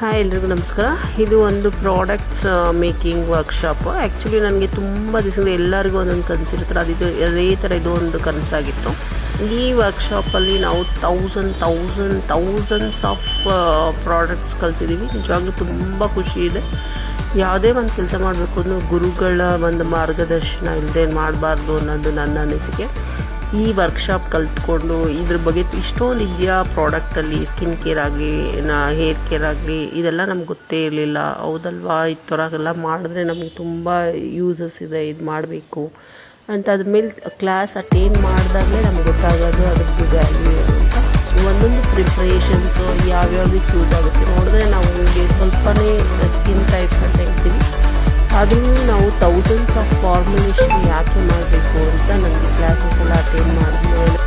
Hi ಎಲ್ರಿಗೂ ನಮಸ್ಕಾರ. ಇದು ಒಂದು ಪ್ರಾಡಕ್ಟ್ಸ್ ಮೇಕಿಂಗ್ ವರ್ಕ್ಶಾಪ್. ಆ್ಯಕ್ಚುಲಿ ನನಗೆ ತುಂಬ ದಿವಸದಿಂದ ಎಲ್ಲರಿಗೂ ಒಂದೊಂದು ಕನಸಿರ್ತಾರೆ, ಅದೇ ಥರ ಇದು ಒಂದು ಕನಸಾಗಿತ್ತು. ಈ ವರ್ಕ್ಶಾಪಲ್ಲಿ ನಾವು ಥೌಸಂಡ್ಸ್ ಆಫ್ ಪ್ರಾಡಕ್ಟ್ಸ್ ಕಲಿಸಿದ್ದೀವಿ. ನಿಜವಾಗ್ಲೂ ತುಂಬ ಖುಷಿ ಇದೆ. ಯಾವುದೇ ಒಂದು ಕೆಲಸ ಮಾಡಬೇಕು ಅನ್ನೋ ಗುರುಗಳ ಒಂದು ಮಾರ್ಗದರ್ಶನ ಇಲ್ಲದೆ ಮಾಡಬಾರ್ದು ಅನ್ನೋದು ನನ್ನ ಅನಿಸಿಕೆ. ಈ ವರ್ಕ್ಶಾಪ್ ಕಲ್ತ್ಕೊಂಡು ಇದ್ರ ಬಗ್ಗೆ ಇಷ್ಟೊಂದು ಇದೆಯಾ ಪ್ರಾಡಕ್ಟಲ್ಲಿ, ಸ್ಕಿನ್ ಕೇರ್ ಆಗಲಿ ಹೇರ್ ಕೇರ್ ಆಗಲಿ, ಇದೆಲ್ಲ ನಮ್ಗೆ ಗೊತ್ತೇ ಇರಲಿಲ್ಲ. ಹೌದಲ್ವಾ, ಈ ಥರ ಮಾಡಿದ್ರೆ ನಮಗೆ ತುಂಬ ಯೂಸಸ್ ಇದೆ, ಇದು ಮಾಡಬೇಕು ಅಂತ ಅದ್ಮೇಲೆ ಕ್ಲಾಸ್ ಅಟೆಂಡ್ ಮಾಡಿದಾಗಲೇ ನಮ್ಗೆ ಗೊತ್ತಾಗೋದು ಅದ್ರದ್ದು ವ್ಯಾಲ್ಯೂ ಅಂತ. ಒಂದೊಂದು ಪ್ರಿಪ್ರೇಷನ್ಸು ಯಾವ್ಯಾವ್ದಕ್ಕೆ ಯೂಸ್ ಆಗುತ್ತೆ ನೋಡಿದ್ರೆ ನಾವು ನಿಮಗೆ ಸ್ವಲ್ಪನೇ ಸ್ಕಿನ್ ಟೈಪ್ಸ್ ಅಂತ ಹೇಳ್ತೀವಿ, ಆದರೂ ನಾವು ಥೌಸಂಡ್ಸ್ ಆಫ್ ಫಾರ್ಮುಲೇಷನ್ ಯಾಕೆ ಮಾಡಬೇಕು ಅಂತ ನನಗೆ ಕ್ಲಾಸಸ್ ಎಲ್ಲ ಅಟೆಂಡ್ ಮಾಡಿದ್ಮೇಲೆ